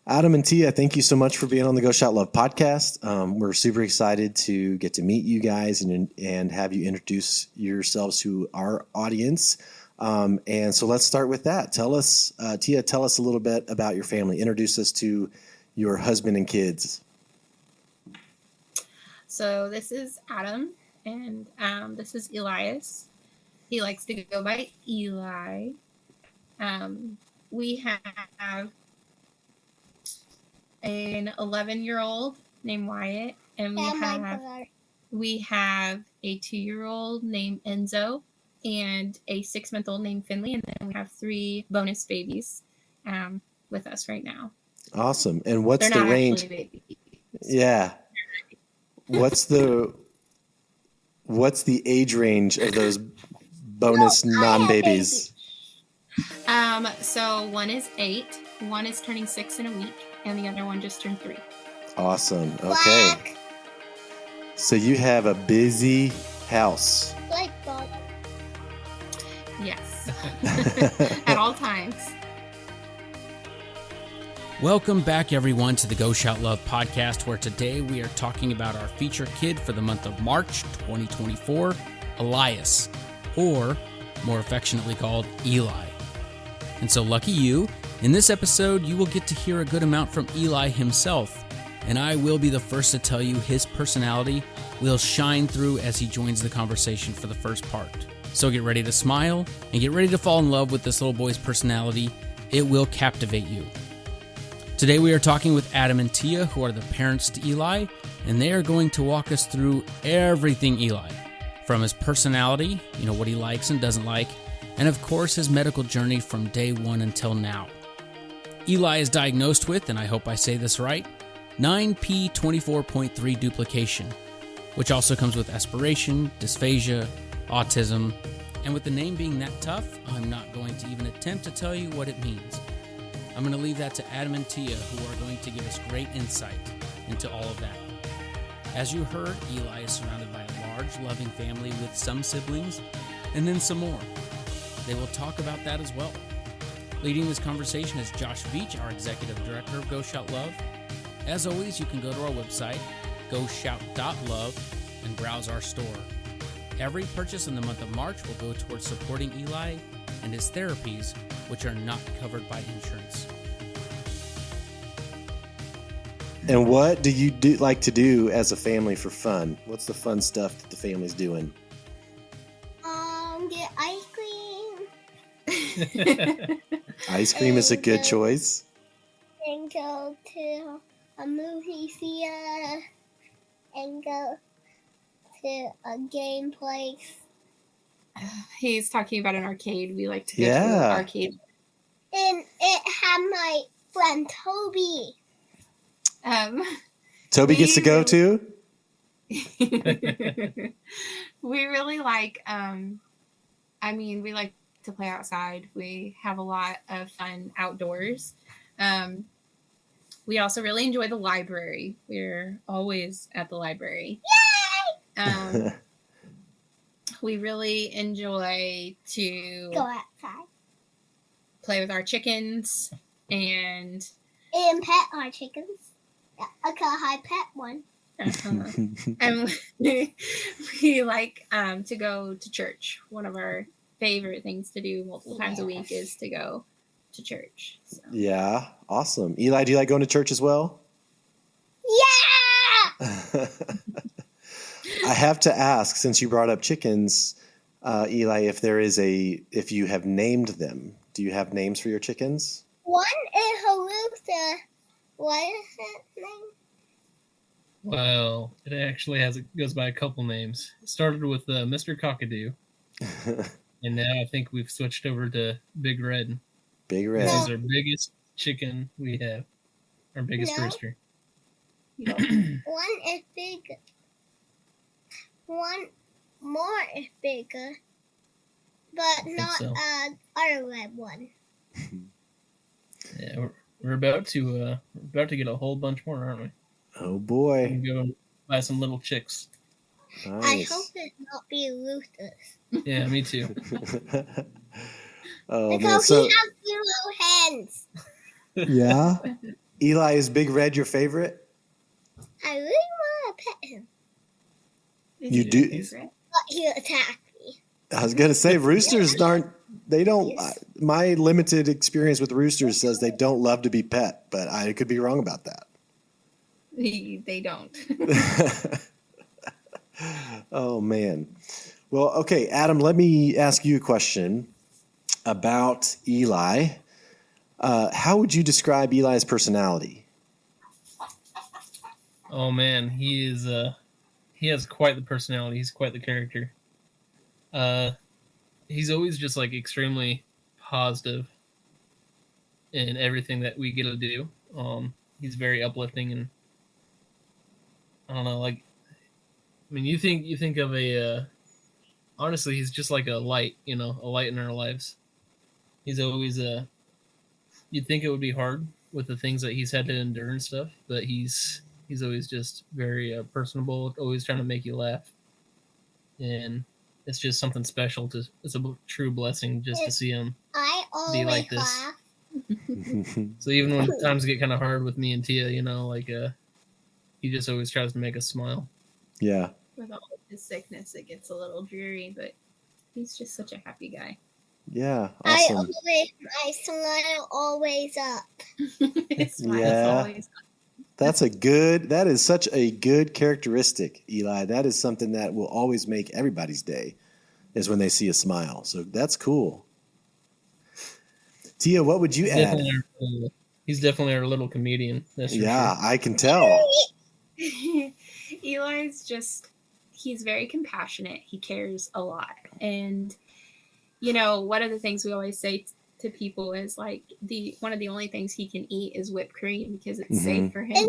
Adam and Tia, thank you so much for being on the Go Shout Love podcast. We're super excited to get to meet you guys and have you introduce yourselves to our audience. And so let's start with that. Tell us, Tia, tell us a little bit about your family. Introduce us to your husband and kids. So this is Adam, and this is Elias. He likes to go by Eli. We have an 11-year-old named Wyatt, and we have a 2-year-old named Enzo, and a 6-month-old named Finley, and then we have 3 bonus babies with us right now. Awesome. And what's the range? Yeah. What's the age range of those bonus non-babies? So one is 8, one is turning 6 in a week, and the other one just turned 3. Awesome. Okay. So you have a busy house. Yes. At all times. Welcome back, everyone, to the Go Shout Love podcast, where today we are talking about our feature kid for the month of March 2024, Elias, or more affectionately called Eli. And so lucky you, in this episode, you will get to hear a good amount from Eli himself, and I will be the first to tell you his personality will shine through as he joins the conversation for the first part. So get ready to smile and get ready to fall in love with this little boy's personality. It will captivate you. Today we are talking with Adam and Tia, who are the parents to Eli, and they are going to walk us through everything Eli, from his personality, what he likes and doesn't like, and of course his medical journey from day one until now. Eli is diagnosed with, and I hope I say this right, 9p24.3 duplication, which also comes with aspiration, dysphagia, autism, and with the name being that tough, I'm not going to even attempt to tell you what it means. I'm going to leave that to Adam and Tia, who are going to give us great insight into all of that. As you heard, Eli is surrounded by a large, loving family with some siblings, and then some more. They will talk about that as well. Leading this conversation is Josh Veach, our Executive Director of Go Shout Love. As always, you can go to our website, goshout.love, and browse our store. Every purchase in the month of March will go towards supporting Eli and his therapies, which are not covered by insurance. And what do you like to do as a family for fun? What's the fun stuff that the family's doing? Get ice cream. Ice cream is a good choice. And go to a movie theater and go to a game place. He's talking about an arcade. We like to go to an arcade. And it had my friend Toby. Toby gets to go too? We really like, we like to play outside. We have a lot of fun outdoors. We also really enjoy the library. We're always at the library. Yay! We really enjoy to go outside, play with our chickens, and pet our chickens. I pet one. And we like to go to church. One of our favorite things to do multiple times a week is to go to church. So. Yeah, awesome. Eli, do you like going to church as well? Yeah! I have to ask, since you brought up chickens, Eli, if you have named them. Do you have names for your chickens? One is Harusa. What is his name? Well, it actually goes by a couple names. It started with Mr. Cockadoo, and now I think we've switched over to Big Red. Big Red. This is our biggest chicken we have. Our biggest rooster. One is bigger. One more is bigger, but not other red one. Yeah, we're about to get a whole bunch more, aren't we? Oh boy! We can go and buy some little chicks. Nice. I hope it not be roosters. Yeah, me too. Oh, because he has 0 hands. Yeah. Eli, is Big Red your favorite? I really want to pet him, You do? but he'll attack me. I was going to say, roosters my limited experience with roosters says they don't love to be pet, but I could be wrong about that. They don't. Oh, man. Well, okay, Adam, let me ask you a question about Eli. How would you describe Eli's personality? Oh man, he has quite the personality. He's quite the character. He's always just like extremely positive in everything that we get to do. He's very uplifting, and I don't know, like, I mean, you think of honestly, he's just like a light, a light in our lives. He's always you'd think it would be hard with the things that he's had to endure and stuff, but he's always just very personable, always trying to make you laugh, and it's just something special. It's a true blessing just to see him be like this. Laugh. So even when times get kind of hard with me and Tia, he just always tries to make us smile. Yeah. With all of his sickness, it gets a little dreary, but he's just such a happy guy. Yeah, awesome. My smile always up. His smile is Yeah. always That is such a good characteristic, Eli. That is something that will always make everybody's day, is when they see a smile. So that's cool. Tia, what would you add? He's definitely our little comedian. That's for Yeah, sure. I can tell. Eli's just, he's very compassionate. He cares a lot. And, one of the things we always say to people is like one of the only things he can eat is whipped cream because it's safe for him.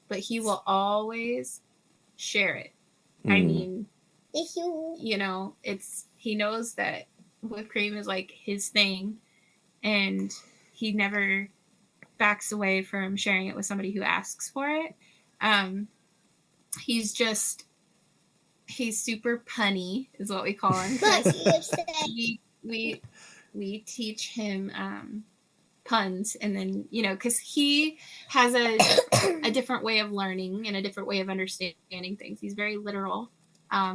But he will always share it. I mean, he knows that whipped cream is like his thing, and he never backs away from sharing it with somebody who asks for it. He's super punny is what we call him. we teach him puns, and then because he has a different way of learning and a different way of understanding things. He's very literal.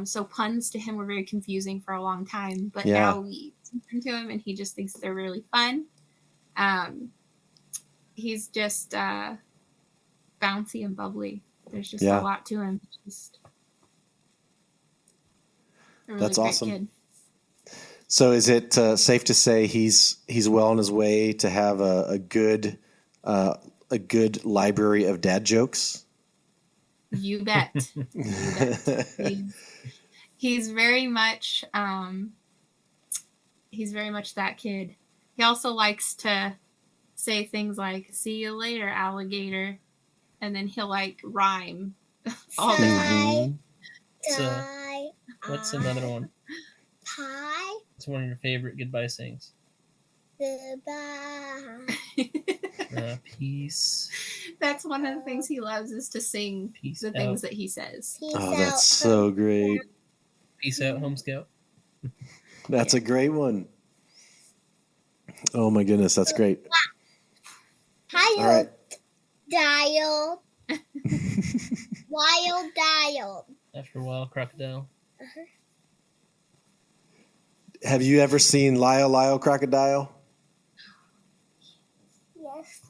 So puns to him were very confusing for a long time, but now we teach them to him and he just thinks they're really fun. He's just bouncy and bubbly. There's just a lot to him. Just a really That's great awesome. Kid. So is it safe to say he's well on his way to have a good library of dad jokes? You bet. He's very much that kid. He also likes to say things like "see you later, alligator," and then he'll like rhyme all the time. What's another one? Pie. What's one of your favorite goodbye sayings? Goodbye. Peace. That's one of the things he loves, is to sing Peace the out. things that he says. That's so great. Peace out, Home Scout. That's a great one. Oh my goodness, that's great. Hi, All right. dial. Wild dial. After a while, crocodile. Have you ever seen Lyle Crocodile? Yes.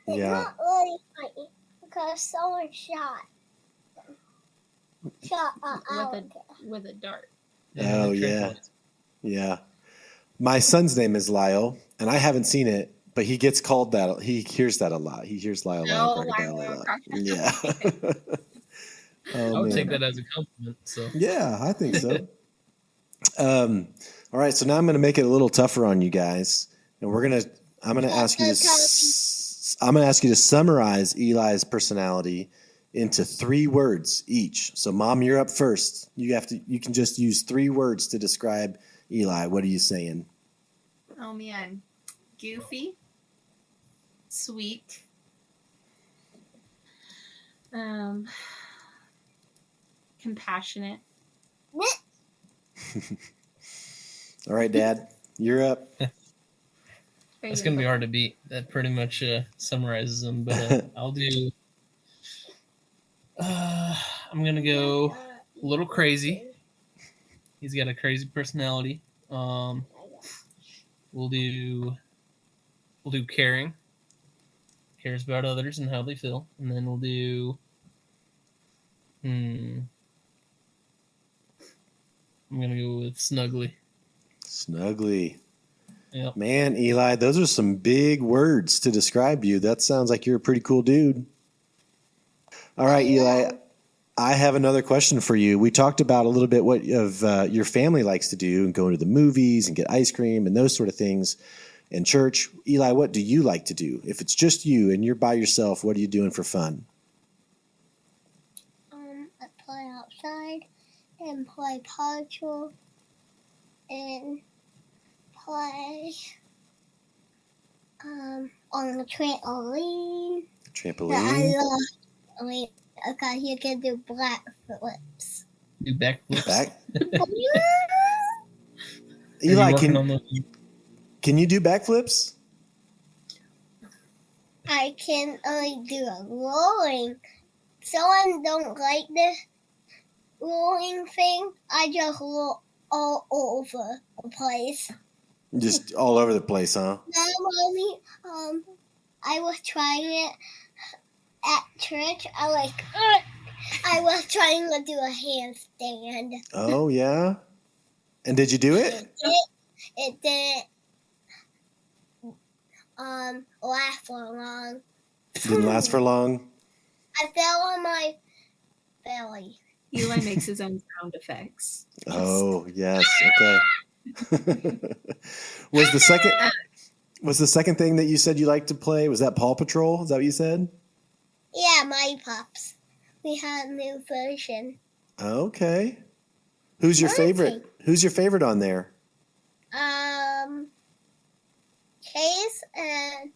Yeah. It's not really funny because someone shot with a dart. Oh yeah. Yeah. My son's name is Lyle, and I haven't seen it, but he gets called that. He hears that a lot. He hears Lyle Crocodile a lot. Yeah. I would take that as a compliment. So yeah, I think so. All right, so now I'm going to make it a little tougher on you guys, and I'm going to ask you to summarize Eli's personality into 3 words each. So, Mom, you're up first. You can just use 3 words to describe Eli. What are you saying? Oh man, goofy, sweet, compassionate. All right, Dad, you're up. That's going to be hard to beat. That pretty much summarizes them. But I'll do... I'm going to go a little crazy. He's got a crazy personality. We'll do caring. Cares about others and how they feel. And then we'll do... I'm going to go with snuggly. Snuggly. Yep. Man, Eli, those are some big words to describe you. That sounds like you're a pretty cool dude. All right, Eli, I have another question for you. We talked about a little bit what your family likes to do and go to the movies and get ice cream and those sort of things in church. Eli, what do you like to do? If it's just you and you're by yourself, what are you doing for fun? I play outside and play puzzle and play on the trampoline. Trampoline? Okay, you can do backflips. Do backflips? Eli, can you do backflips? I can only do a rolling. Someone don't like the rolling thing. I just roll all over the place. Just all over the place, huh? No, Mommy. I was trying it at church. I was trying to do a handstand. Oh, yeah? And did you do it? It didn't last for long. Didn't last for long? I fell on my belly. Eli makes his own sound effects. Oh, yes. Okay. Was the second thing that you said you liked to play, was that Paw Patrol? Is that what you said? Yeah, My Pups. We had a new version. Okay. Who's your favorite? Who's your favorite on there? Chase and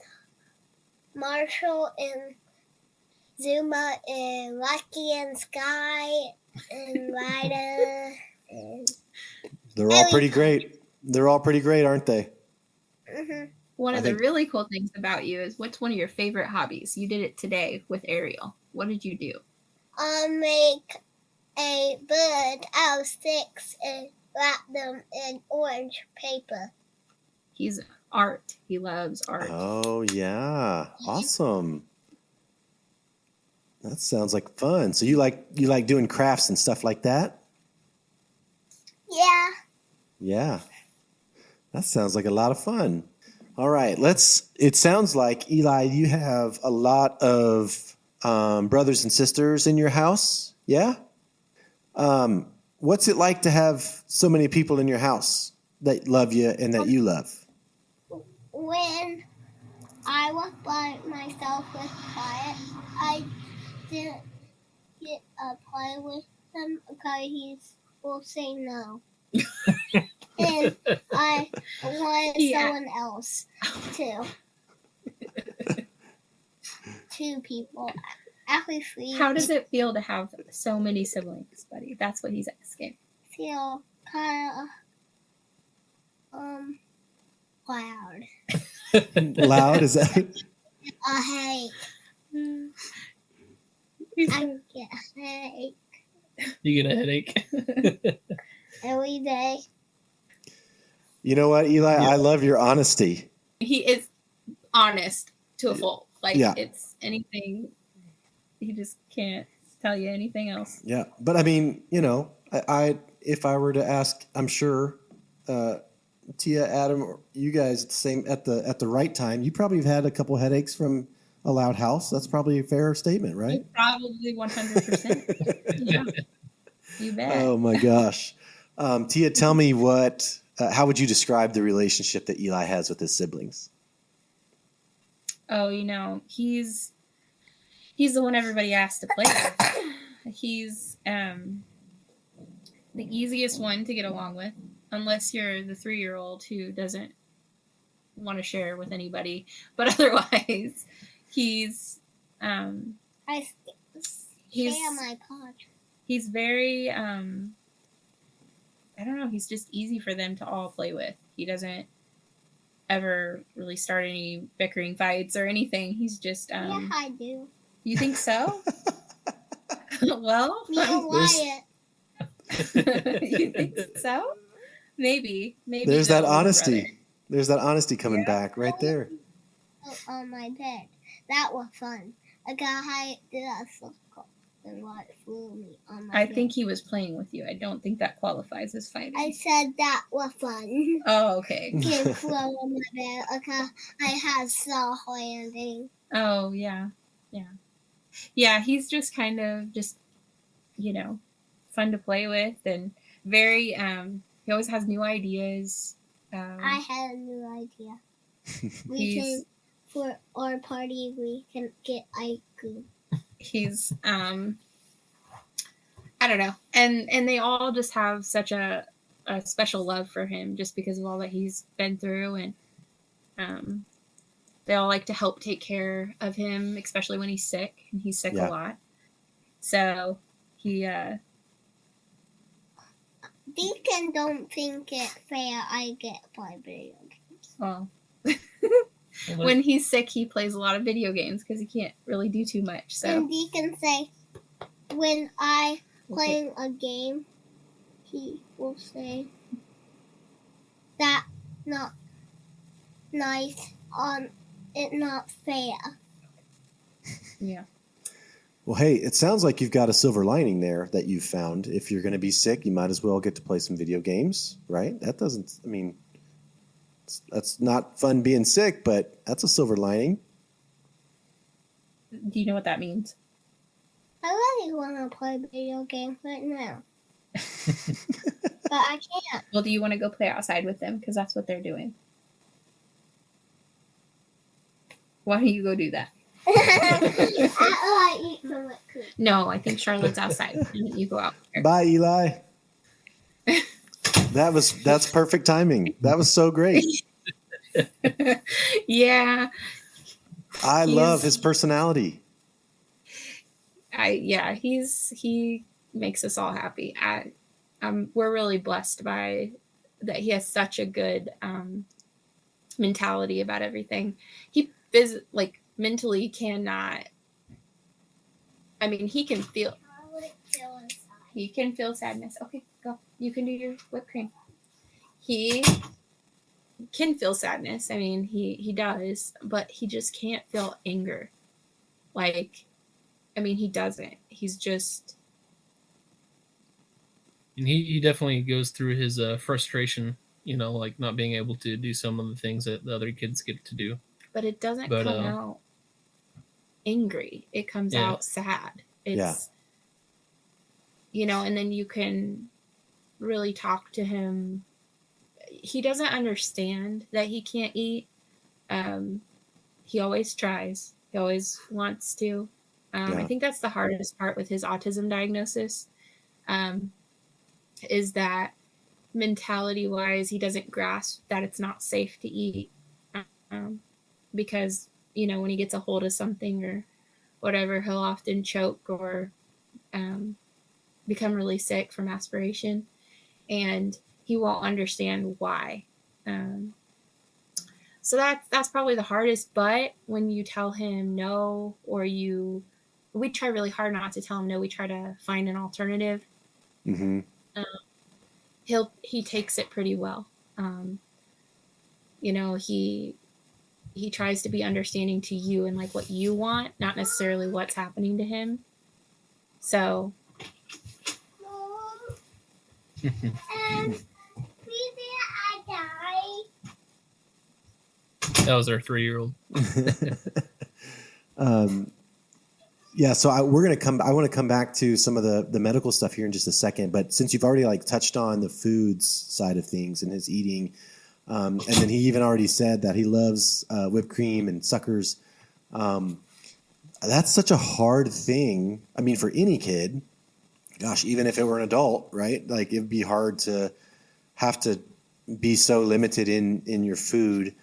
Marshall and Zuma and Lucky and Sky and Ryder. They're all pretty great. They're all pretty great, aren't they? Mm-hmm. One of the really cool things about you is, what's one of your favorite hobbies? You did it today with Ariel. What did you do? Make a bird out of sticks and wrap them in orange paper. He's art. He loves art. Oh, yeah. Awesome. That sounds like fun. So you like doing crafts and stuff like that? Yeah. Yeah. That sounds like a lot of fun. All right. It sounds like, Eli, you have a lot of brothers and sisters in your house. Yeah? What's it like to have so many people in your house that love you and that you love? When I was by myself with Quiet, I didn't get a play with him because he will say no. And I wanted someone else too. 2 people. Actually 3. How does it feel to have so many siblings, buddy? That's what he's asking. Feel kind of loud. Loud? Is that? A headache. I get a headache. You get a headache? Every day. You know what, Eli? Yeah. I love your honesty. He is honest to a fault. It's anything. He just can't tell you anything else. Yeah. But I mean, I if I were to ask, I'm sure Tia, Adam, or you guys at the right time, you probably have had a couple headaches from a loud house. That's probably a fair statement, right? Probably 100%. Yeah. You bet. Oh my gosh. Tia, tell me how would you describe the relationship that Eli has with his siblings? Oh, he's the one everybody asks to play with. He's the easiest one to get along with, unless you're the 3-year-old who doesn't want to share with anybody. But otherwise, he's I share my pod. He's very I don't know, he's just easy for them to all play with. He doesn't ever really start any bickering fights or anything. He's just Yeah, I do. You think so? Well, Me and Wyatt. you think so? Maybe. There's the that older honesty. brother. There's that honesty coming back right there. On my bed. That was fun. I got high did a circle and what flew me on my I bed. think he was playing with you. I don't think that qualifies as fighting. I said that was fun. Oh, okay. Came flew on my bed. Okay, I had soft landing. Oh, yeah. Yeah, he's just kind of just, fun to play with and very, he always has new ideas. I had a new idea. We can, for our party, we can get ice cream. He's, I don't know. And they all just have such a special love for him just because of all that he's been through. And they all like to help take care of him, especially when he's sick. And he's sick a lot. So he... Deacon don't think it fair I get play video games. Well, when he's sick, he plays a lot of video games because he can't really do too much. So And Deacon say, when I playing a game, he will say, that not nice, it not fair. Yeah. Well, hey, it sounds like you've got a silver lining there that you've found. If you're going to be sick, you might as well get to play some video games, right? That's not fun being sick, but that's a silver lining. Do you know what that means? I really want to play video games right now. But I can't. Well, do you want to go play outside with them? Because that's what they're doing. Why don't you go do that? I eat some whipped cream. No, I think Charlotte's outside. You go out there. Bye, Eli. That's perfect timing. That was so great. Yeah. I love his personality. He makes us all happy. We're really blessed by that. He has such a good mentality about everything. He mentally cannot. I mean, he can feel. He can feel sadness. Okay, go. You can do your whipped cream. He can feel sadness. I mean, he does, but he just can't feel anger. He doesn't. He's just. And he definitely goes through his frustration, like not being able to do some of the things that the other kids get to do. But it doesn't come out angry. It comes out sad. It's, and then you can really talk to him. He doesn't understand that he can't eat. He always tries. He always wants to. I think that's the hardest part with his autism diagnosis, is that mentality-wise, he doesn't grasp that it's not safe to eat. Because, when he gets a hold of something or whatever, he'll often choke or become really sick from aspiration. And he won't understand why. So that's probably the hardest. But when you tell him no, or we try really hard not to tell him no. We try to find an alternative. Mm-hmm. He takes it pretty well. He tries to be understanding to you and what you want, not necessarily what's happening to him. So. That was our 3-year-old. So I want to come back to some of the medical stuff here in just a second. But since you've already touched on the foods side of things and his eating, and then he even already said that he loves whipped cream and suckers. That's such a hard thing. I mean, for any kid, gosh, even if it were an adult, right? It'd be hard to have to be so limited in your food.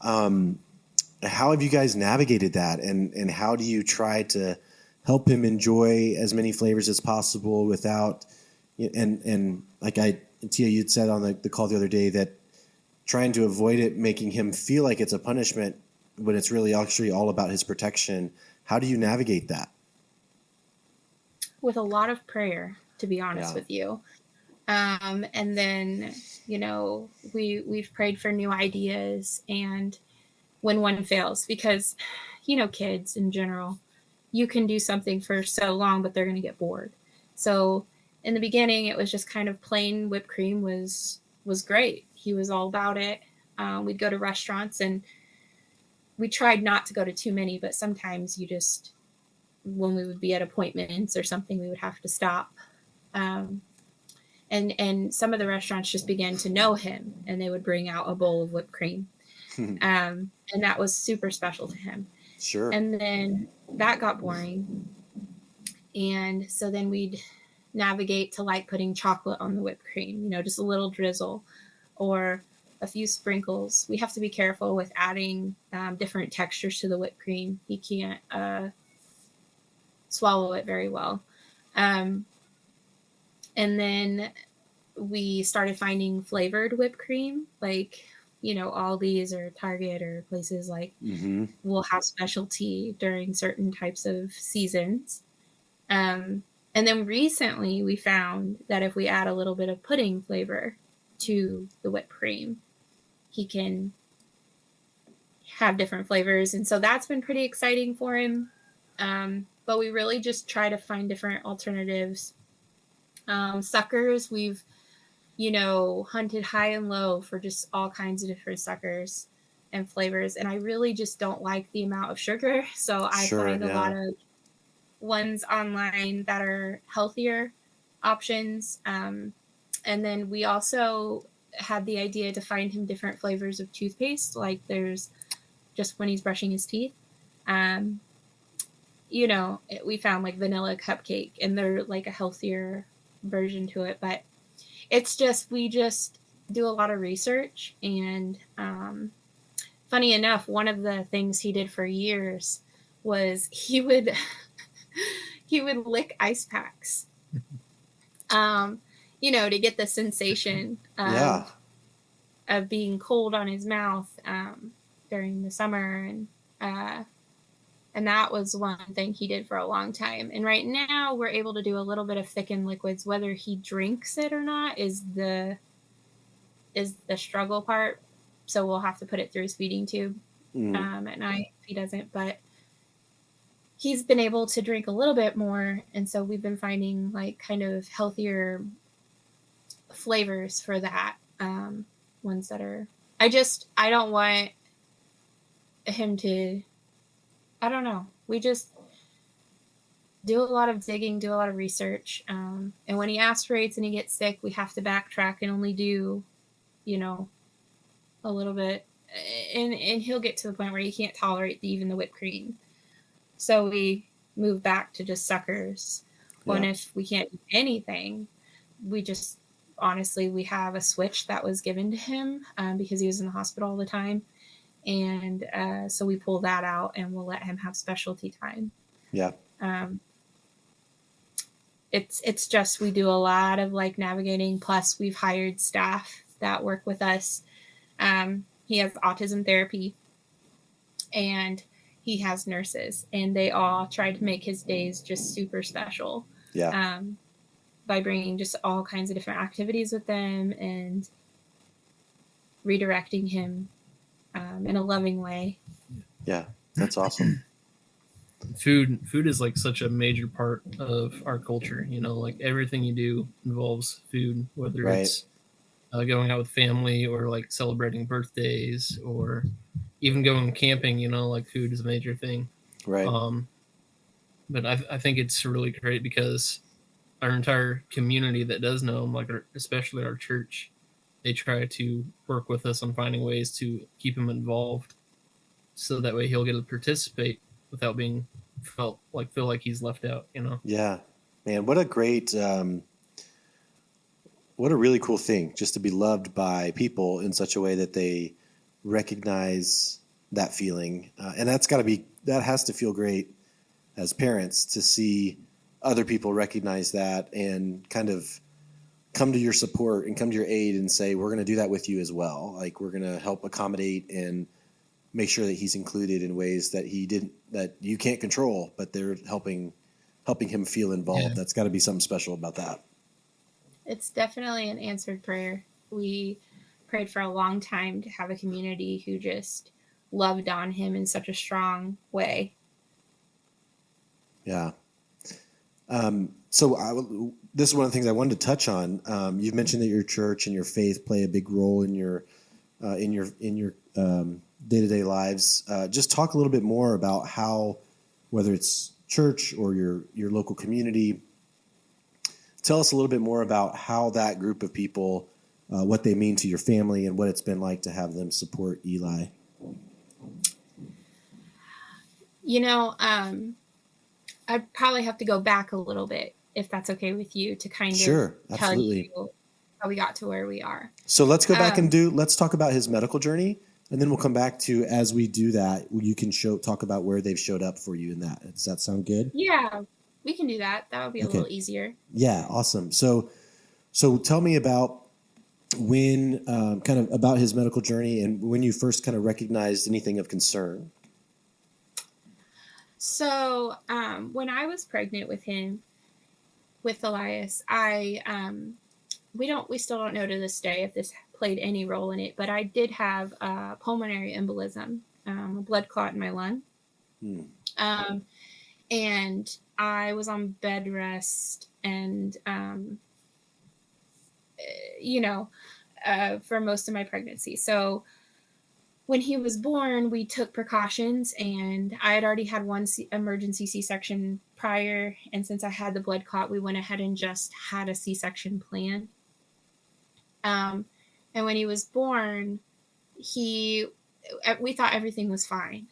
How have you guys navigated that? And how do you try to help him enjoy as many flavors as possible without, and Tia, you'd said on the call the other day that trying to avoid it, making him feel like it's a punishment when it's really actually all about his protection. How do you navigate that? With a lot of prayer, to be honest with you. And then, we've prayed for new ideas, and when one fails, because, kids in general, you can do something for so long, but they're going to get bored. So in the beginning, it was just kind of plain whipped cream was great. He was all about it. We'd go to restaurants, and we tried not to go to too many, but sometimes when we would be at appointments or something, we would have to stop. And some of the restaurants just began to know him, and they would bring out a bowl of whipped cream. And that was super special to him. Sure. And then that got boring. And so then we'd navigate to like putting chocolate on the whipped cream, just a little drizzle or a few sprinkles. We have to be careful with adding different textures to the whipped cream. He can't swallow it very well. And then we started finding flavored whipped cream, like, Aldi's or Target or places like will have specialty during certain types of seasons. And then recently we found that if we add a little bit of pudding flavor to the whipped cream, he can have different flavors. And so that's been pretty exciting for him. But we really just try to find different alternatives. Suckers, we've, hunted high and low for just all kinds of different suckers and flavors. And I really just don't like the amount of sugar. So I find a lot of ones online that are healthier options. And then we also had the idea to find him different flavors of toothpaste. Like there's just when he's brushing his teeth. We found like vanilla cupcake, and they're like a healthier version to it. But it's just, we just do a lot of research. And funny enough, one of the things he did for years was he would lick ice packs, to get the sensation of being cold on his mouth during the summer. And that was one thing he did for a long time. And right now we're able to do a little bit of thickened liquids. Whether he drinks it or not is the struggle part. So we'll have to put it through his feeding tube at night if he doesn't. But he's been able to drink a little bit more. And so we've been finding like kind of healthier flavors for that. Ones that are, I don't want him to, I don't know. We just do a lot of digging, do a lot of research. And when he aspirates and he gets sick, we have to backtrack and only do, a little bit. And he'll get to the point where he can't tolerate even the whipped cream. So we move back to just suckers. Yeah. And if we can't do anything, we just, honestly, we have a switch that was given to him because he was in the hospital all the time. And so we pull that out and we'll let him have specialty time. Yeah. It's just, we do a lot of like navigating. Plus we've hired staff that work with us. He has autism therapy and he has nurses, and they all try to make his days just super special. Yeah. By bringing just all kinds of different activities with them and redirecting him in a loving way. Yeah, that's awesome. Food is like such a major part of our culture. Like everything you do involves food, whether it's going out with family or like celebrating birthdays or even going camping. Like food is a major thing. Right. But I think it's really great because our entire community that does know him, like especially our church, they try to work with us on finding ways to keep him involved, so that way he'll get to participate without being feel like he's left out. Yeah, man, what a great, what a really cool thing, just to be loved by people in such a way that they recognize that feeling, and that has to feel great as parents to see other people recognize that and kind of come to your support and come to your aid and say, we're going to do that with you as well. Like, we're going to help accommodate and make sure that he's included in ways that that you can't control, but they're helping him feel involved. Yeah. That's got to be something special about that. It's definitely an answered prayer. We prayed for a long time to have a community who just loved on him in such a strong way. Yeah. So this is one of the things I wanted to touch on. You've mentioned that your church and your faith play a big role in your day-to-day lives. Just talk a little bit more about how, whether it's church or your local community, tell us a little bit more about how that group of people, what they mean to your family and what it's been like to have them support Eli. I'd probably have to go back a little bit, if that's okay with you, to kind Sure, of tell absolutely. you how we got to where we are. So let's go back let's talk about his medical journey, and then we'll come back to, as we do that, you can talk about where they've showed up for you in that. Does that sound good? Yeah, we can do that. That would be a little easier. Yeah, awesome. So tell me about when, kind of about his medical journey and when you first kind of recognized anything of concern. So when I was pregnant with Elias, we still don't know to this day if this played any role in it, but I did have a pulmonary embolism, a blood clot in my lung. And I was on bed rest and, for most of my pregnancy. So when he was born, we took precautions, and I had already had one emergency C-section prior. And since I had the blood clot, we went ahead and just had a C-section planned. And when he was born, we thought everything was fine.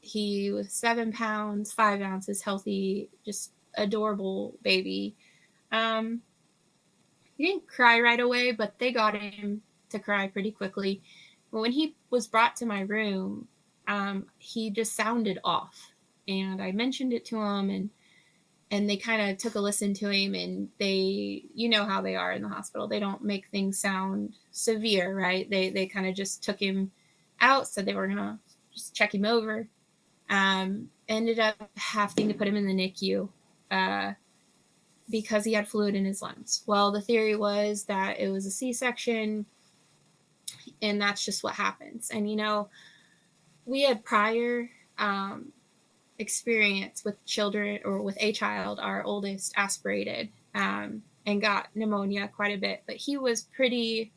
He was 7 pounds, 5 ounces, healthy, just adorable baby. He didn't cry right away, but they got him to cry pretty quickly. But when he was brought to my room, he just sounded off. And I mentioned it to him, and they kind of took a listen to him, and they, you know how they are in the hospital. They don't make things sound severe, right? They kind of just took him out, said they were going to just check him over. Ended up having to put him in the NICU because he had fluid in his lungs. Well, the theory was that it was a C-section, and that's just what happens. And, we had prior experience with children, or with a child, our oldest, aspirated and got pneumonia quite a bit, but he was pretty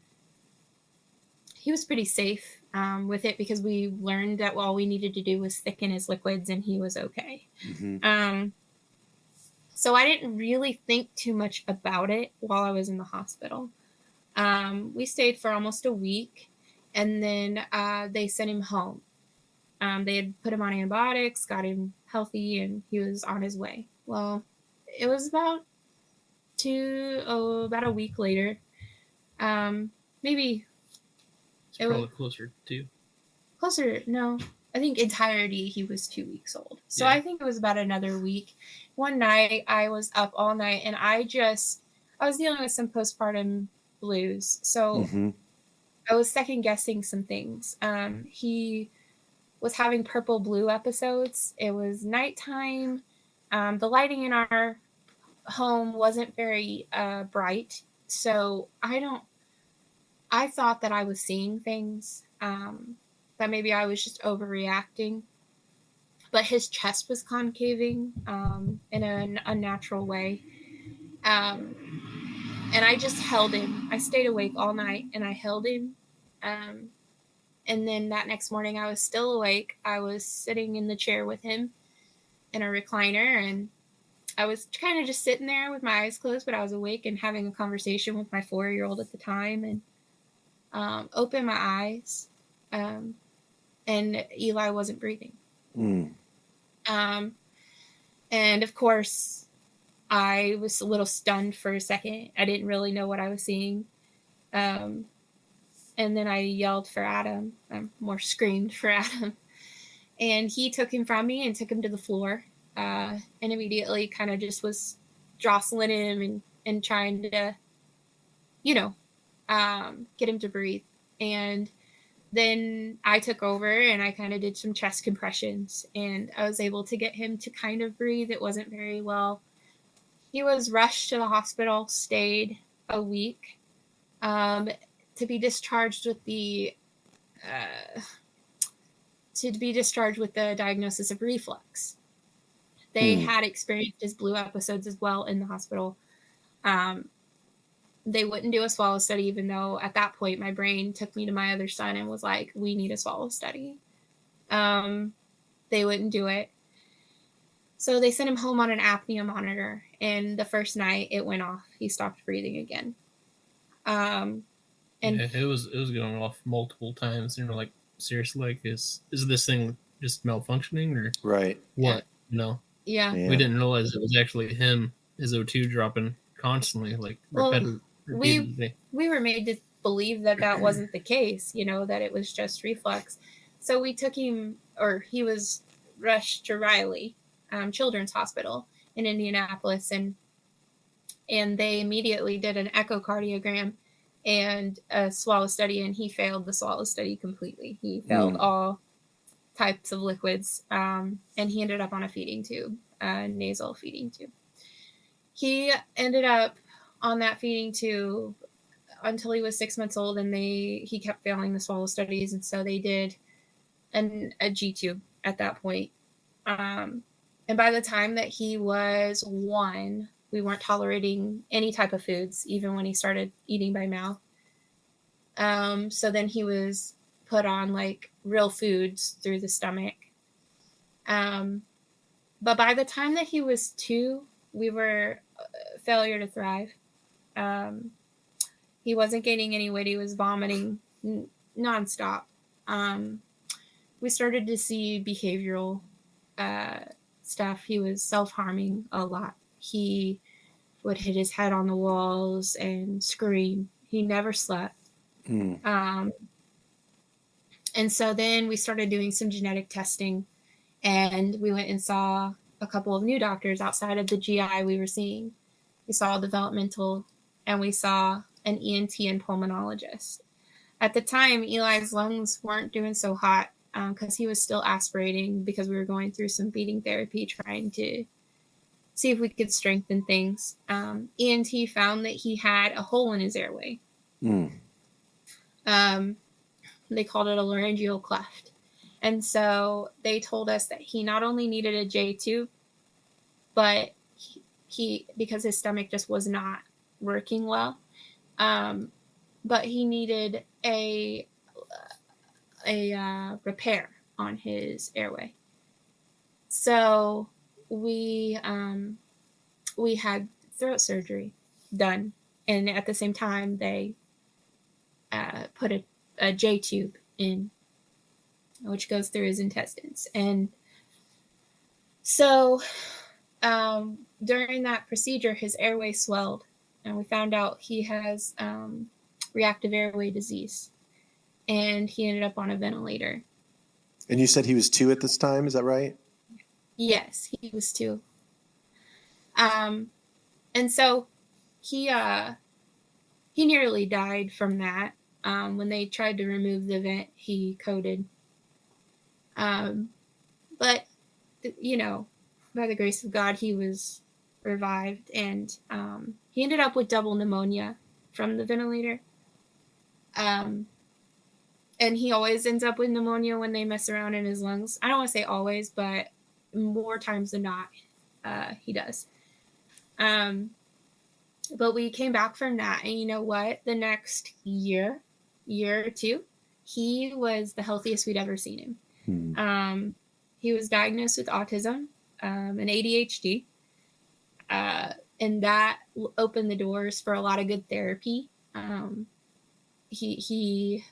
safe with it, because we learned that all we needed to do was thicken his liquids and he was okay. Mm-hmm. So I didn't really think too much about it while I was in the hospital. We stayed for almost a week, and then they sent him home. They had put him on antibiotics, got him healthy, and he was on his way. Well, it was about a week later. Maybe it's probably closer. No, I think entirety he was 2 weeks old. So yeah. I think it was about another week. One night I was up all night, and I was dealing with some postpartum blues. So I was second guessing some things. He was having purple blue episodes. It was nighttime. The lighting in our home wasn't very bright. So I thought that I was seeing things, that maybe I was just overreacting. But his chest was concaving in an unnatural way. And I just held him. I stayed awake all night, and I held him. And then that next morning, I was still awake. I was sitting in the chair with him in a recliner, and I was kind of just sitting there with my eyes closed, but I was awake and having a conversation with my 4-year-old at the time, and opened my eyes, and Eli wasn't breathing. And of course, I was a little stunned for a second. I didn't really know what I was seeing. And then I yelled for Adam, more screamed for Adam. And he took him from me and took him to the floor, and immediately kind of just was jostling him and trying to get him to breathe. And then I took over and I kind of did some chest compressions, and I was able to get him to kind of breathe. It wasn't very well. He was rushed to the hospital, stayed a week, to be discharged with the diagnosis of reflux. They had experienced his blue episodes as well in the hospital. They wouldn't do a swallow study, even though at that point my brain took me to my other son and was like, we need a swallow study. They wouldn't do it. So they sent him home on an apnea monitor, and the first night it went off. He stopped breathing again. And it was going off multiple times. Like, seriously, like, is this thing just malfunctioning or right? What? Yeah. We didn't realize it was actually him. His O2 dropping constantly, like repeatedly. We were made to believe that wasn't the case, that it was just reflux. So we took him, or he was rushed to Riley Children's Hospital in Indianapolis, and they immediately did an echocardiogram and a swallow study, and he failed the swallow study completely. He failed all types of liquids, and he ended up on a feeding tube, a nasal feeding tube. He ended up on that feeding tube until he was 6 months old, and he kept failing the swallow studies, and so they did a G tube at that point. And by the time that he was 1, we weren't tolerating any type of foods, even when he started eating by mouth. So then he was put on like real foods through the stomach. But by the time that he was 2, we were failure to thrive. He wasn't gaining any weight. He was vomiting nonstop. We started to see behavioral stuff. He was self-harming a lot. He would hit his head on the walls and scream. He never slept. And so then we started doing some genetic testing, and we went and saw a couple of new doctors outside of the GI we were seeing. We saw a developmental, and we saw an ENT and pulmonologist. At the time, Eli's lungs weren't doing so hot because he was still aspirating, because we were going through some feeding therapy trying to see if we could strengthen things. ENT found that he had a hole in his airway. They called it a laryngeal cleft. And so they told us that he not only needed a J tube, but he because his stomach just was not working well, but he needed a repair on his airway. So we had throat surgery done, and at the same time they put a J tube in, which goes through his intestines. And so during that procedure, his airway swelled, and we found out he has reactive airway disease, and he ended up on a ventilator. And you said he was 2 at this time, is that right? Yes, he was 2. And so he nearly died from that. When they tried to remove the vent, he coded. But, by the grace of God, he was revived, and he ended up with double pneumonia from the ventilator. And he always ends up with pneumonia when they mess around in his lungs. I don't want to say always, but more times than not, he does. But we came back from that, and you know what? The next year or 2, he was the healthiest we'd ever seen him. He was diagnosed with autism and ADHD, and that opened the doors for a lot of good therapy. He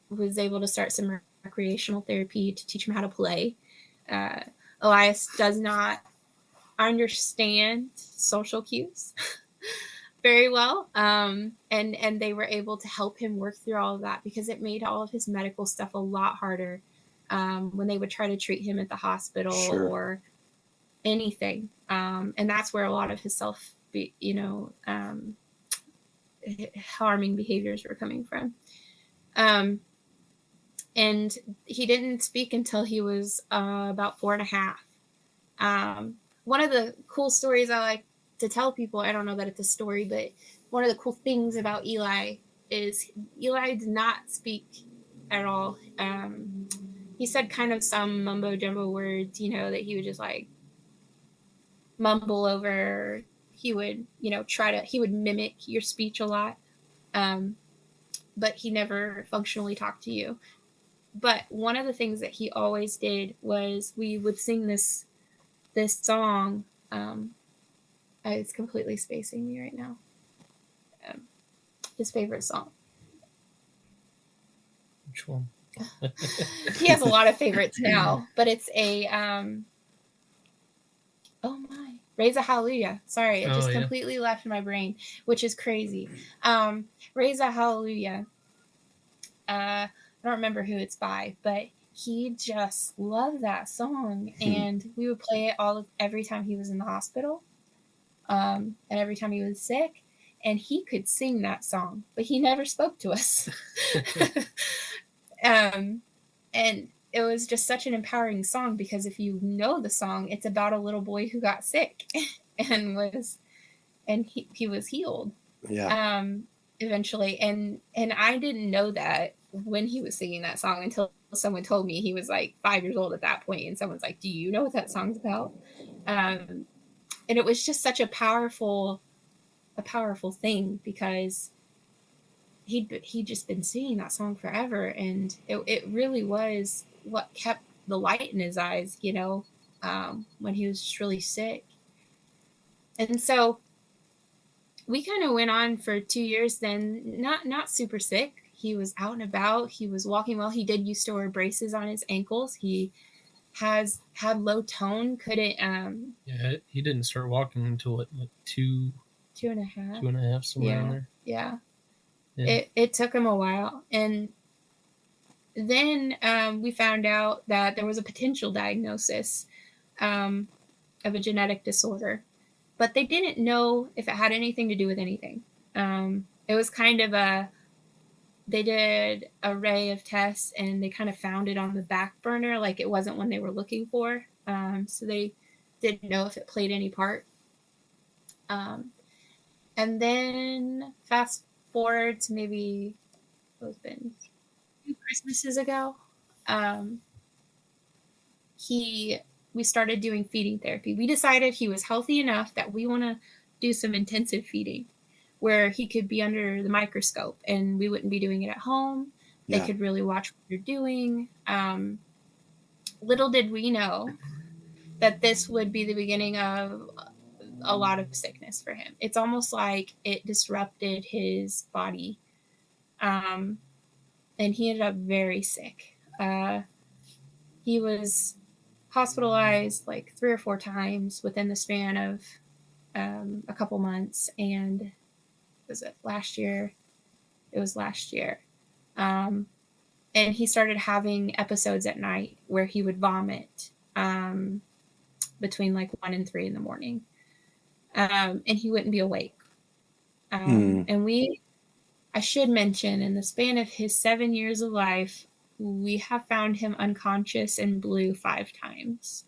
was able to start some recreational therapy to teach him how to play. Elias does not understand social cues very well, and they were able to help him work through all of that, because it made all of his medical stuff a lot harder when they would try to treat him at the hospital. Sure. Or anything, and that's where a lot of his harming behaviors were coming from. And he didn't speak until he was about 4.5. One of the cool stories I like to tell people, I don't know that it's a story, but one of the cool things about Eli is Eli did not speak at all. He said kind of some mumbo jumbo words, that he would just like mumble over. He would, he would mimic your speech a lot. But he never functionally talked to you. But one of the things that he always did was we would sing this song. It's completely spacing me right now. His favorite song. Which one? He has a lot of favorites now, but it's a Raise a Hallelujah. Sorry, it just completely left my brain, which is crazy. Raise a Hallelujah. I don't remember who it's by, but he just loved that song, and we would play it every time he was in the hospital, and every time he was sick, and he could sing that song, but he never spoke to us. And it was just such an empowering song, because if you know the song, it's about a little boy who got sick and he was healed. Yeah. Eventually. And I didn't know that when he was singing that song until someone told me. He was like 5 years old at that point, and someone's like, do you know what that song's about? And it was just such a powerful thing, because he'd just been singing that song forever, and it really was what kept the light in his eyes, when he was just really sick. And so we kind of went on for 2 years then, not super sick. He was out and about. He was walking well. He did used to wear braces on his ankles. He had low tone, couldn't. He didn't start walking until like 2.5. 2.5, somewhere in there. Yeah. It took him a while. And then we found out that there was a potential diagnosis of a genetic disorder, but they didn't know if it had anything to do with anything. It was kind of they did an array of tests, and they kind of found it on the back burner, like it wasn't one they were looking for. So they didn't know if it played any part. And then fast forward to maybe it's been 2 Christmases ago, we started doing feeding therapy. We decided he was healthy enough that we want to do some intensive feeding, where he could be under the microscope, and we wouldn't be doing it at home. They could really watch what you're doing. Little did we know that this would be the beginning of a lot of sickness for him. It's almost like it disrupted his body. And he ended up very sick. He was hospitalized like 3 or 4 times within the span of a couple months. And was it last year? It was last year. And he started having episodes at night where he would vomit between like 1 and 3 in the morning. And he wouldn't be awake. And I should mention, in the span of his 7 years of life, we have found him unconscious and blue 5 times.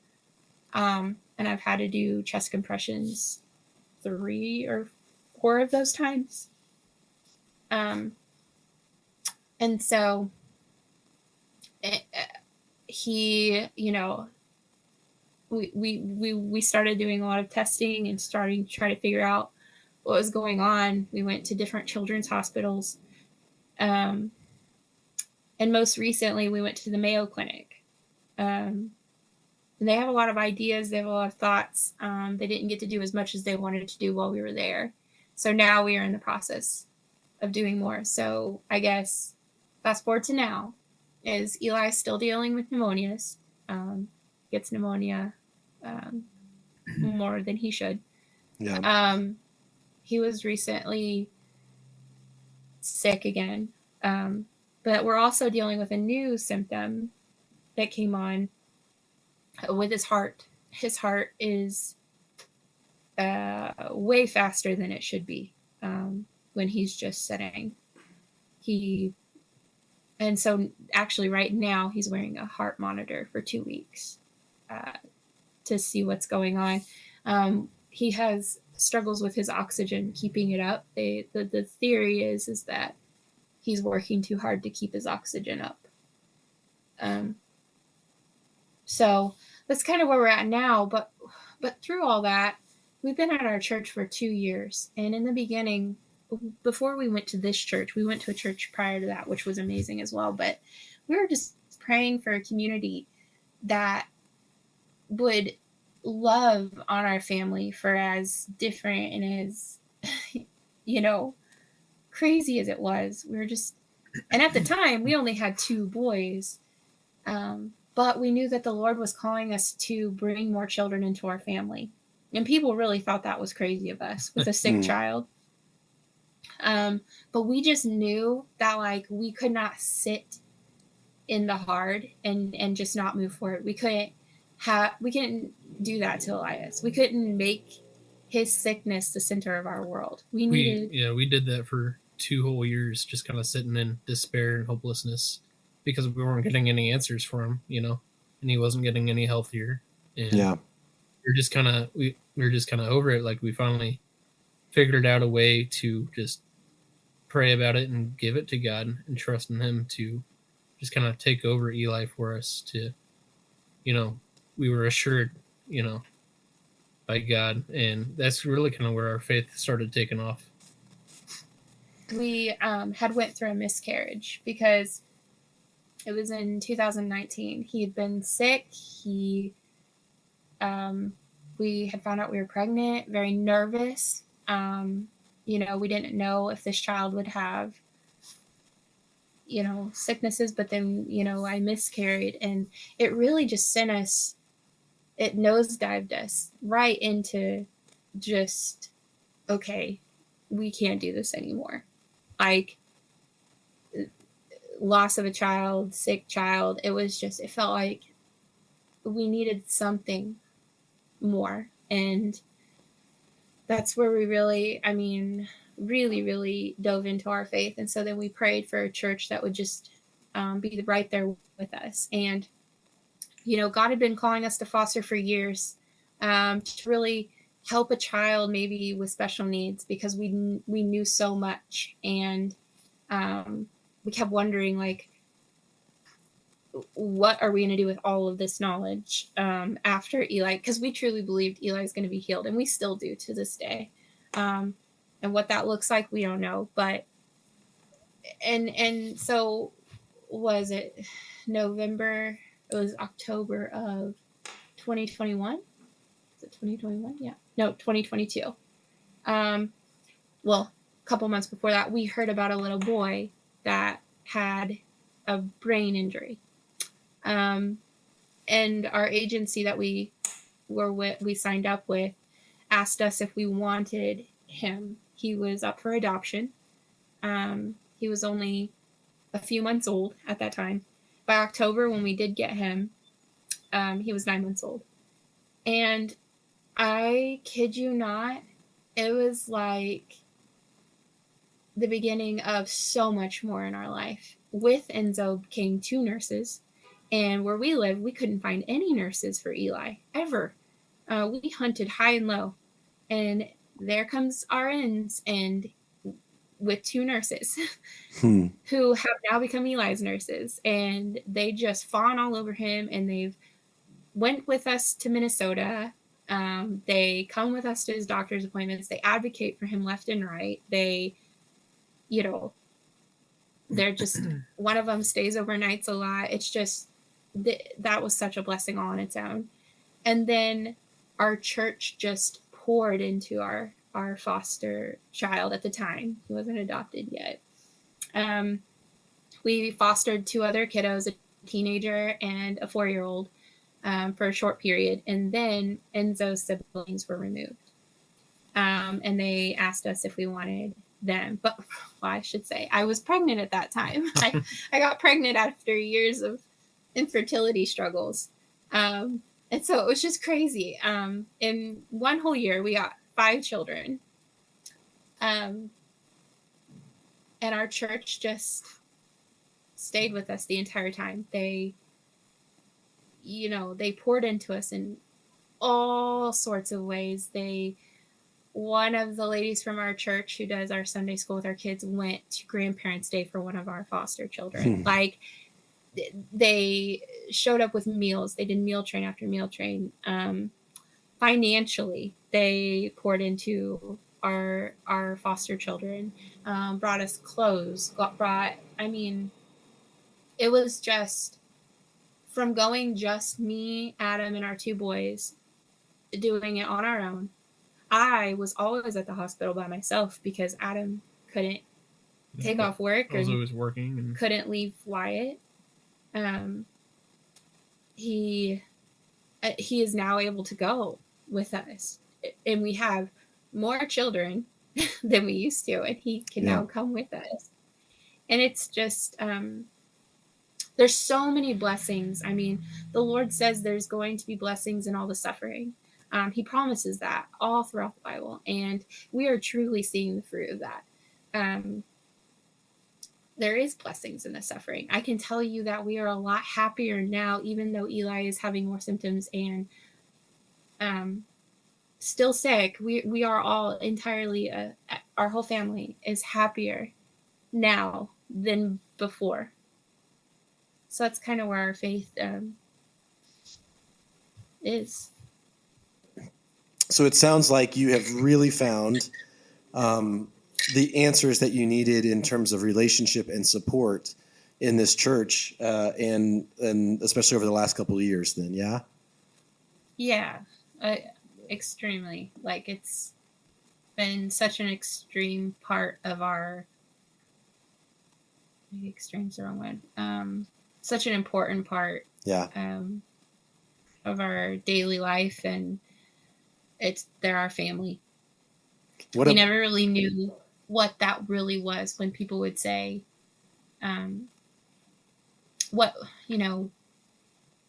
And I've had to do chest compressions 3 or 4 of those times. And so he, we started doing a lot of testing and starting to try to figure out what was going on. We went to different children's hospitals. And most recently, we went to the Mayo Clinic. And they have a lot of ideas. They have a lot of thoughts. They didn't get to do as much as they wanted to do while we were there. So now we are in the process of doing more. So I guess fast forward to now is Eli still dealing with pneumonias. Gets pneumonia more than he should. Yeah. He was recently sick again. But we're also dealing with a new symptom that came on with his heart. His heart is way faster than it should be. when he's just sitting. And so actually right now he's wearing a heart monitor for 2 weeks to see what's going on. He has struggles with his oxygen, keeping it up. The theory is that he's working too hard to keep his oxygen up. So that's kind of where we're at now. But through all that, we've been at our church for 2 years. And in the beginning, before we went to this church, we went to a church prior to that, which was amazing as well. But we were just praying for a community that would love on our family for as different and as, crazy as it was. We were just, and at the time we only had 2 boys. But we knew that the Lord was calling us to bring more children into our family. And people really thought that was crazy of us with a sick child. But we just knew that we could not sit in the hard and just not move forward. We couldn't do that to Elias. We couldn't make his sickness the center of our world. We did that for 2 whole years, just kind of sitting in despair and hopelessness because we weren't getting any answers for him, and he wasn't getting any healthier. And we're just kind of over it. We finally figured out a way to just pray about it and give it to God and trust in him to just kind of take over Eli for us to, we were assured, by God. And that's really kind of where our faith started taking off. We had went through a miscarriage because it was in 2019. He had been sick. We had found out we were pregnant, very nervous. We didn't know if this child would have, sicknesses, but then, I miscarried, and it really just it nosedived us right into just, okay, we can't do this anymore. Loss of a child, sick child. It felt like we needed something more. And that's where we really, really dove into our faith. And so then we prayed for a church that would just be right there with us. And, God had been calling us to foster for years, to really help a child maybe with special needs, because we knew so much. And we kept wondering, what are we going to do with all of this knowledge after Eli? Because we truly believed Eli is going to be healed, and we still do to this day. And what that looks like, we don't know. But and so was it November? It was October of 2021. Is it 2021? Yeah. No, 2022. Well, a couple months before that, we heard about a little boy that had a brain injury. And our agency that we signed up with asked us if we wanted him. He was up for adoption. He was only a few months old at that time. By October, when we did get him, he was 9 months old. And I kid you not, it was like the beginning of so much more in our life. With Enzo came 2 nurses. And where we live, we couldn't find any nurses for Eli, ever. We hunted high and low. And there comes RNs and with 2 nurses who have now become Eli's nurses. And they just fawn all over him. And they've went with us to Minnesota. They come with us to his doctor's appointments. They advocate for him left and right. They, they're just, one of them stays overnights a lot. It's just, that was such a blessing all on its own. And then our church just poured into our foster child at the time. He wasn't adopted yet. We fostered 2 other kiddos, a teenager and a 4-year-old, for a short period. And then Enzo's siblings were removed. And they asked us if we wanted them. But I should say, I was pregnant at that time. I got pregnant after years of infertility struggles. And so it was just crazy. In 1 whole year, we got 5 children. And our church just stayed with us the entire time. They poured into us in all sorts of ways. One of the ladies from our church who does our Sunday school with our kids went to Grandparents' Day for one of our foster children. Like, they showed up with meals. They did meal train after meal train. Financially, they poured into our foster children, brought us clothes, it was just from going just me, Adam, and our two boys doing it on our own. I was always at the hospital by myself because Adam couldn't take off work. I was always working and couldn't leave Wyatt. He is now able to go with us, and we have more children than we used to, and he can now come with us. And it's just there's so many blessings. I mean, the Lord says there's going to be blessings in all the suffering. He promises that all throughout the Bible, and we are truly seeing the fruit of that. There is blessings in the suffering. I can tell you that we are a lot happier now, even though Eli is having more symptoms and still sick. We are all entirely, our whole family is happier now than before. So that's kind of where our faith is. So it sounds like you have really found the answers that you needed in terms of relationship and support in this church, and especially over the last couple of years then, yeah? Yeah, extremely. Like, it's been such an extreme part of our, maybe extreme's the wrong one, such an important part of our daily life, and they're our family. We never really knew what that really was when people would say,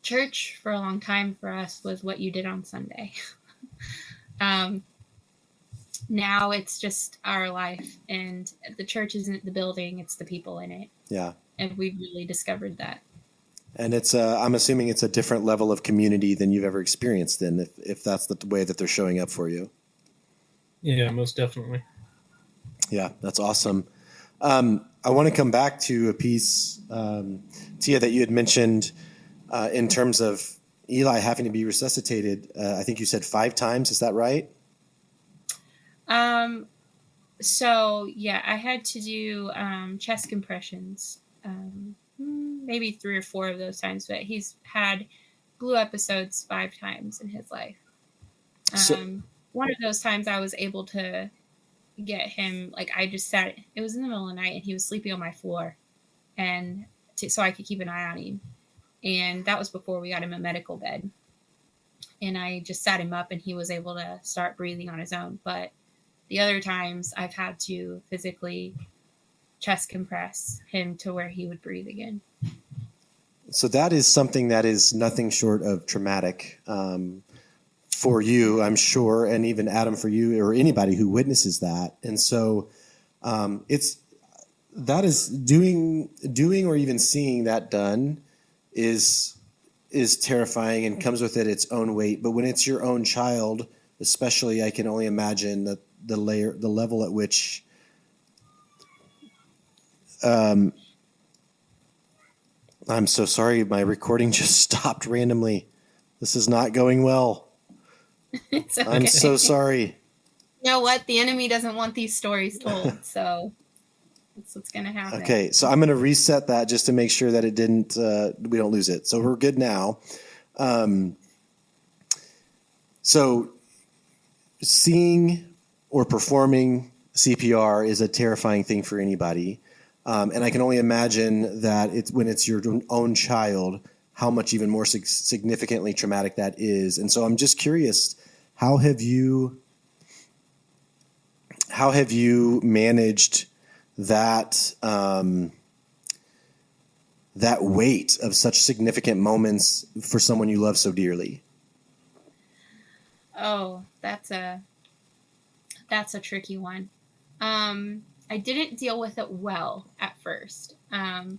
church for a long time for us was what you did on Sunday. Now it's just our life, and the church isn't the building, it's the people in it. Yeah. And we've really discovered that. And it's I'm assuming it's a different level of community than you've ever experienced then, if that's the way that they're showing up for you. Yeah, most definitely. Yeah, that's awesome. I want to come back to a piece, Tia, that you had mentioned in terms of Eli having to be resuscitated. I think you said 5 times. Is that right? So, yeah, I had to do chest compressions maybe 3 or 4 of those times, but he's had blue episodes 5 times in his life. One of those times I was able to get him, like, I just sat, it was in the middle of the night and he was sleeping on my floor, and so I could keep an eye on him. And that was before we got him a medical bed. And I just sat him up and he was able to start breathing on his own. But the other times I've had to physically chest compress him to where he would breathe again. So that is something that is nothing short of traumatic for you, I'm sure, and even Adam, for you or anybody who witnesses that. And so that is doing or even seeing that done is terrifying and comes with it its own weight. But when it's your own child, especially, I can only imagine that the level at which I'm so sorry, my recording just stopped randomly. This is not going well. It's okay. I'm so sorry. You know what? The enemy doesn't want these stories told, so that's what's going to happen. Okay, so I'm going to reset that just to make sure that it didn't, we don't lose it. So we're good now. So seeing or performing CPR is a terrifying thing for anybody. And I can only imagine that when it's your own child, how much even more significantly traumatic that is. And so I'm just curious, how have you managed that that weight of such significant moments for someone you love so dearly? Oh, that's a tricky one. didn't deal with it well at first. I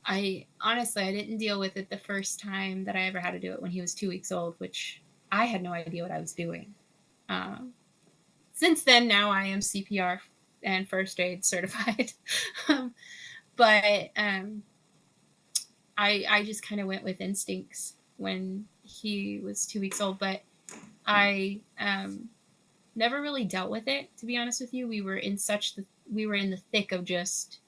didn't deal with it the first time that I ever had to do it when he was 2 weeks old, which I had no idea what I was doing. Since then, now I am CPR and first aid certified. But I just kind of went with instincts when he was 2 weeks old. But I never really dealt with it, to be honest with you. We were in the thick of just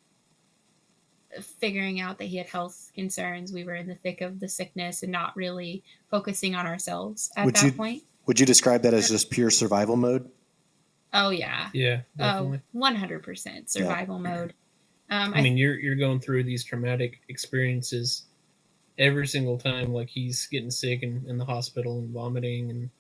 figuring out that he had health concerns. We were in the thick of the sickness and not really focusing on ourselves at that point. Would you describe that as just pure survival mode? Oh yeah. Yeah, definitely. 100% survival mode. I mean, you're going through these traumatic experiences every single time, like he's getting sick and in the hospital and vomiting, and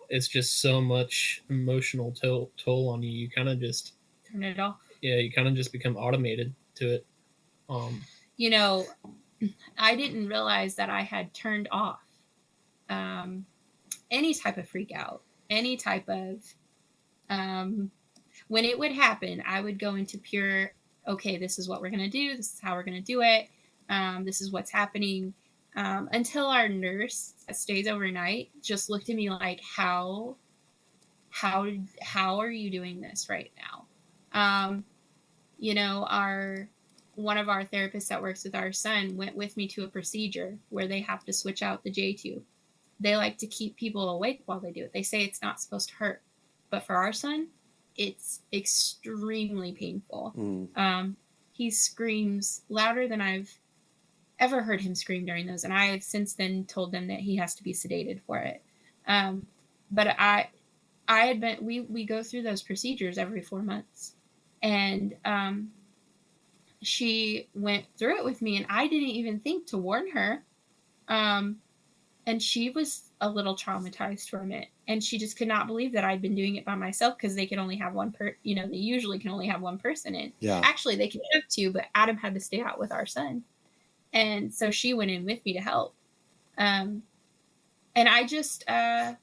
it's just so much emotional toll on you. You kind of just turn it off. Yeah, you kind of just become automated to it. You know, I didn't realize that I had turned off any type of freak out, any type of when it would happen, I would go into pure, okay, this is what we're going to do. This is how we're going to do it. This is what's happening. Until our nurse that stays overnight just looked at me like, how are you doing this right now? You know, one of our therapists that works with our son went with me to a procedure where they have to switch out the J tube. They like to keep people awake while they do it. They say it's not supposed to hurt, but for our son, it's extremely painful. He screams louder than I've ever heard him scream during those, and I have since then told them that he has to be sedated for it. But I had been we go through those procedures every 4 months, and she went through it with me, and I didn't even think to warn her. And she was a little traumatized from it, and she just could not believe that I'd been doing it by myself, because they could only have they usually can only have one person in. Yeah. Actually, they can have two, but Adam had to stay out with our son. And so she went in with me to help. And I just, I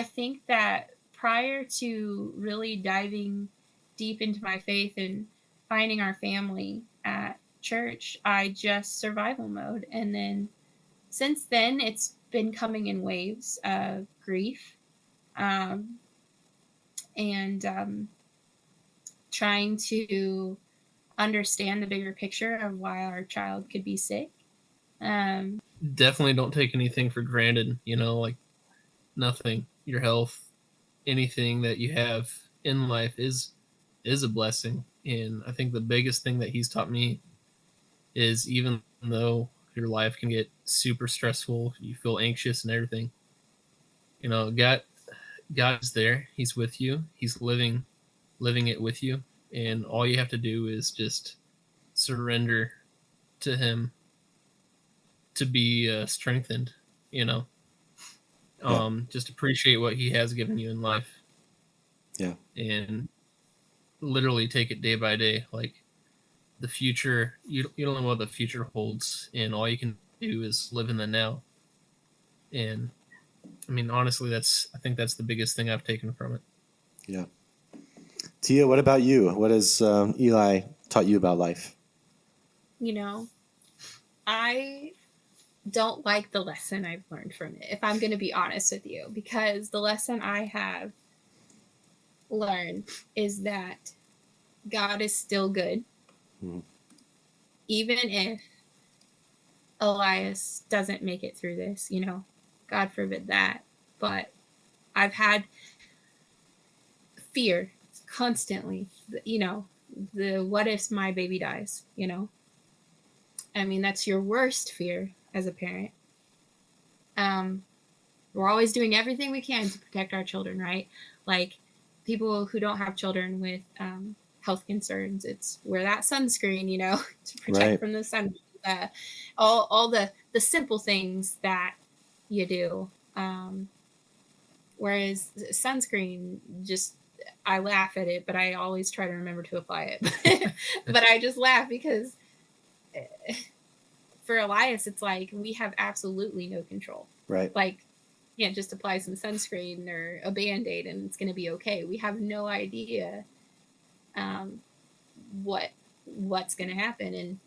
think that prior to really diving deep into my faith and finding our family at church, I just survival mode. And then since then, it's been coming in waves of grief, and trying to understand the bigger picture of why our child could be sick. Definitely don't take anything for granted, like nothing. Your health, anything that you have in life is a blessing. And I think the biggest thing that he's taught me is, even though your life can get super stressful, you feel anxious and everything, God's there. He's with you. He's living it with you. And all you have to do is just surrender to him to be strengthened, just appreciate what he has given you in life. Yeah. And literally take it day by day. Like the future, you don't know what the future holds, and all you can do is live in the now. And I mean, honestly, I think that's the biggest thing I've taken from it. Yeah. Tia, what about you? What has Eli taught you about life? I don't like the lesson I've learned from it, if I'm going to be honest with you, because the lesson I have learned is that God is still good. Even if Elias doesn't make it through this, God forbid that. But I've had fear constantly, the what if my baby dies, I mean, that's your worst fear as a parent. We're always doing everything we can to protect our children, right? Like people who don't have children with health concerns, it's wear that sunscreen, to protect from the sun. All the simple things that you do. Whereas sunscreen, just I laugh at it, but I always try to remember to apply it. But I just laugh because for Elias, it's like we have absolutely no control. Right. Like, just apply some sunscreen or a Band-Aid and it's going to be okay. We have no idea what's going to happen.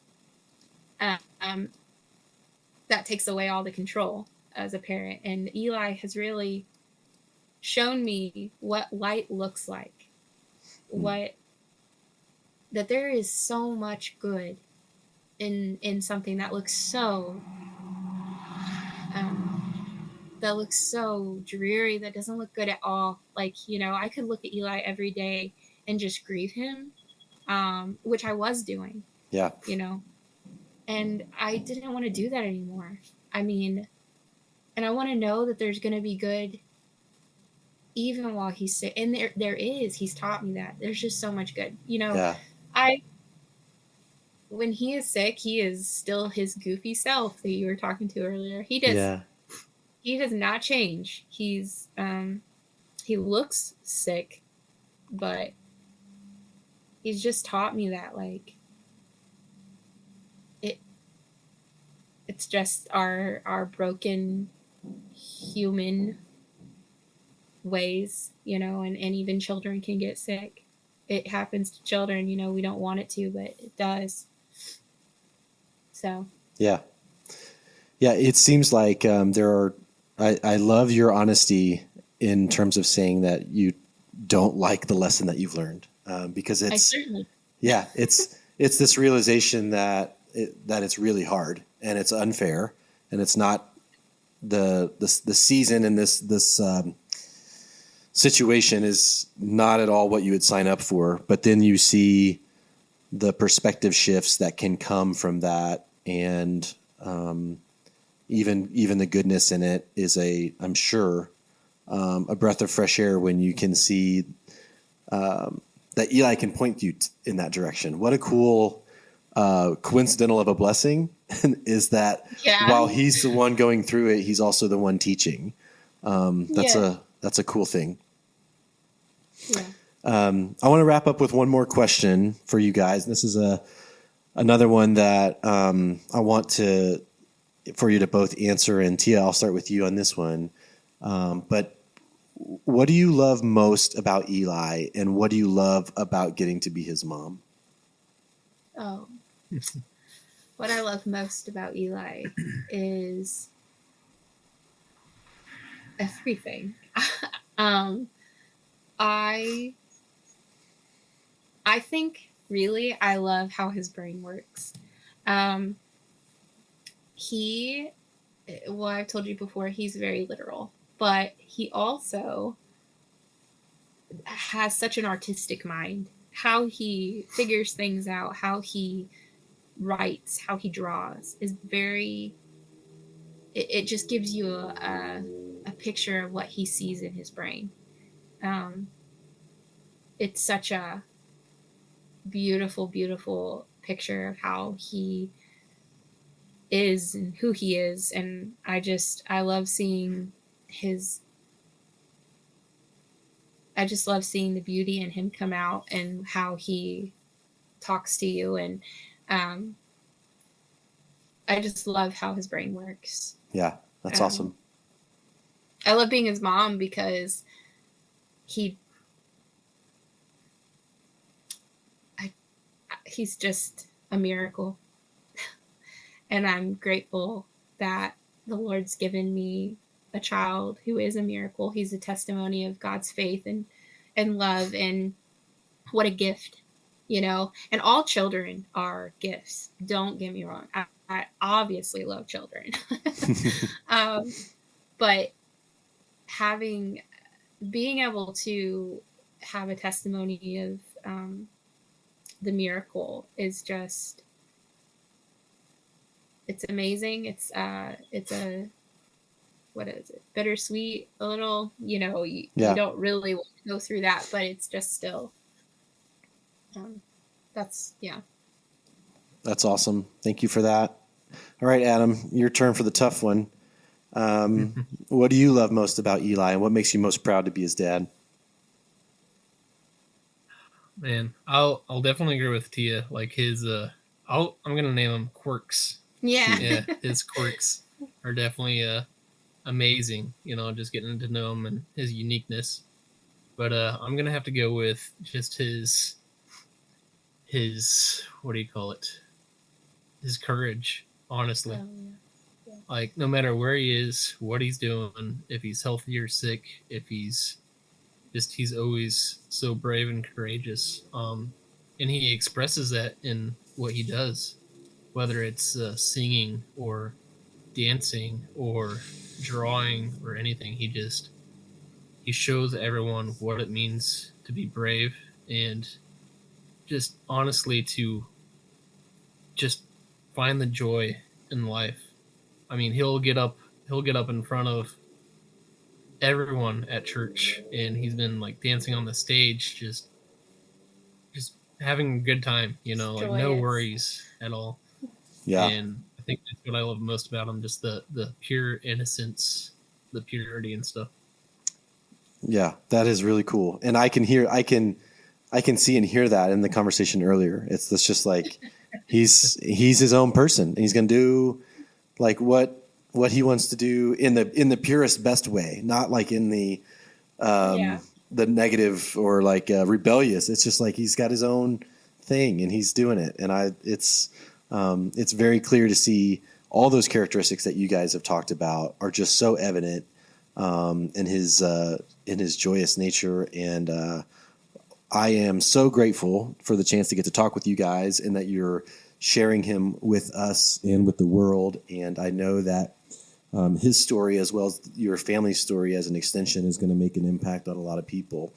And that takes away all the control as a parent. And Eli has really shown me what light looks like, that there is so much good in something that looks so dreary, that doesn't look good at all. Like, I could look at Eli every day and just grieve him, which I was doing. Yeah. And I didn't want to do that anymore. I mean, and I want to know that there's going to be good even while he's sick. And there is. He's taught me that. There's just so much good. Yeah. When he is sick, he is still his goofy self that you were talking to earlier. He does not change. He's he looks sick, but he's just taught me that, like, it's just our broken human ways, and even children can get sick. It happens to children, we don't want it to, but it does. So yeah, it seems like I love your honesty in terms of saying that you don't like the lesson that you've learned, because it's it's this realization that it's really hard and it's unfair and it's not the season and this situation is not at all what you would sign up for. But then you see the perspective shifts that can come from that, and even the goodness in it is I'm sure a breath of fresh air when you can see that Eli can point you in that direction. What a cool coincidental of a blessing is that while he's the one going through it, he's also the one teaching. That's a cool thing. Yeah. I want to wrap up with one more question for you guys. This is another one that I want for you to both answer. And Tia, I'll start with you on this one. But what do you love most about Eli, and what do you love about getting to be his mom? Oh, what I love most about Eli is everything. I think really I love how his brain works. I've told you before, he's very literal, but he also has such an artistic mind. How he figures things out, how he writes, how he draws is very, it just gives you a picture of what he sees in his brain. It's such a beautiful, beautiful picture of how he is and who he is. And I love seeing love seeing the beauty in him come out and how he talks to you. And I just love how his brain works. Yeah, that's awesome. I love being his mom because he's just a miracle. And I'm grateful that the Lord's given me a child who is a miracle. He's a testimony of God's faith and love, and what a gift, and all children are gifts. Don't get me wrong. I obviously love children. But being able to have a testimony of the miracle is just, it's amazing. It's a, what is it? Bittersweet, a little, you don't really want to go through that, but it's just still, that's awesome. Thank you for that. All right, Adam, your turn for the tough one. What do you love most about Eli, and what makes you most proud to be his dad? Man, I'll definitely agree with Tia. Like his, I'm gonna name them quirks. Yeah. His quirks are definitely amazing. Just getting to know him and his uniqueness. But I'm gonna have to go with just his his, what do you call it? His courage, honestly. Like, no matter where he is, what he's doing, if he's healthy or sick, if he's always so brave and courageous. And he expresses that in what he does, whether it's singing or dancing or drawing or anything. He shows everyone what it means to be brave and just honestly to just find the joy in life. I mean, he'll get up in front of everyone at church, and he's been like dancing on the stage, just having a good time, like no worries at all. Yeah. And I think that's what I love most about him, just the pure innocence, the purity and stuff. Yeah, that is really cool. And I can see and hear that in the conversation earlier. It's just like he's his own person, and he's going to do like what he wants to do in the purest best way, not like in the negative or like rebellious. It's just like he's got his own thing and he's doing it. And it's very clear to see all those characteristics that you guys have talked about are just so evident in his joyous nature. And I am so grateful for the chance to get to talk with you guys and that you're sharing him with us and with the world. And I know that his story, as well as your family's story as an extension, is going to make an impact on a lot of people,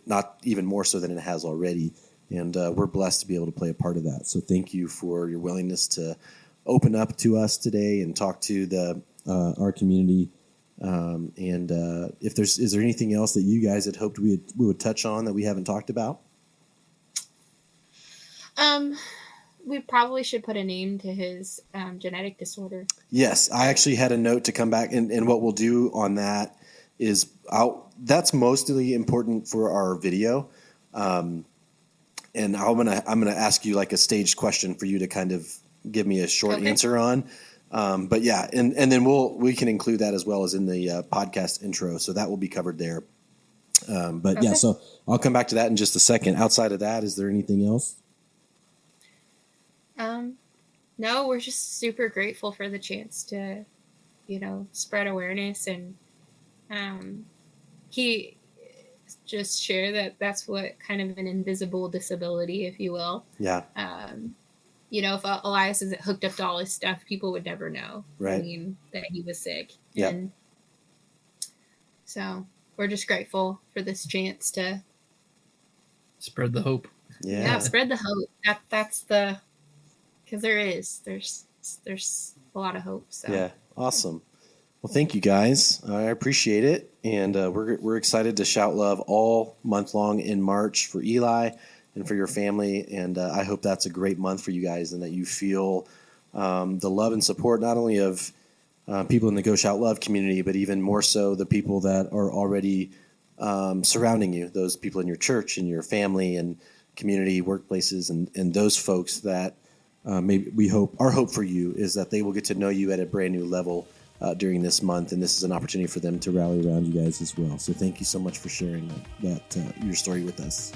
not even more so than it has already. And we're blessed to be able to play a part of that. So thank you for your willingness to open up to us today and talk to our community. Is there anything else that you guys had hoped we would touch on that we haven't talked about? We probably should put a name to his genetic disorder. Yes, I actually had a note to come back, and what we'll do on that is that's mostly important for our video. And I'm gonna ask you like a staged question for you to kind of give me a short answer on. But yeah, and then we can include that as well as in the podcast intro, so that will be covered there. Yeah, so I'll come back to that in just a second. Outside of that, is there anything else? No, we're just super grateful for the chance to, spread awareness, and he just share that that's what kind of an invisible disability, if you will. Yeah. If Elias isn't hooked up to all his stuff, people would never know. Right. I mean, that he was sick. Yeah. And so we're just grateful for this chance to spread the hope. Yeah, spread the hope. That's because there's a lot of hope. So. Yeah, awesome. Well, thank you guys. I appreciate it, and we're excited to shout love all month long in March for Eli and for your family. And I hope that's a great month for you guys, and that you feel the love and support not only of people in the Go Shout Love community, but even more so the people that are already surrounding you, those people in your church and your family and community, workplaces, and those folks that maybe our hope for you is that they will get to know you at a brand new level during this month, and this is an opportunity for them to rally around you guys as well. So thank you so much for sharing your story with us.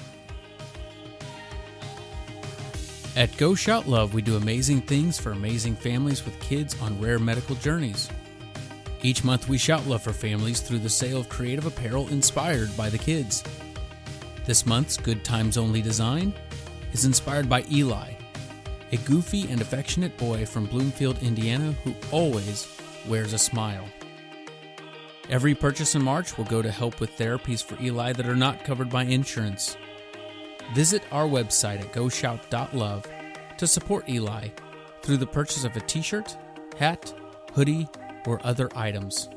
At Go Shout Love, we do amazing things for amazing families with kids on rare medical journeys. Each month, we shout love for families through the sale of creative apparel inspired by the kids. This month's Good Times Only design is inspired by Eli, a goofy and affectionate boy from Bloomfield, Indiana, who always wears a smile. Every purchase in March will go to help with therapies for Eli that are not covered by insurance. Visit our website at goshout.love to support Eli through the purchase of a t-shirt, hat, hoodie, or other items.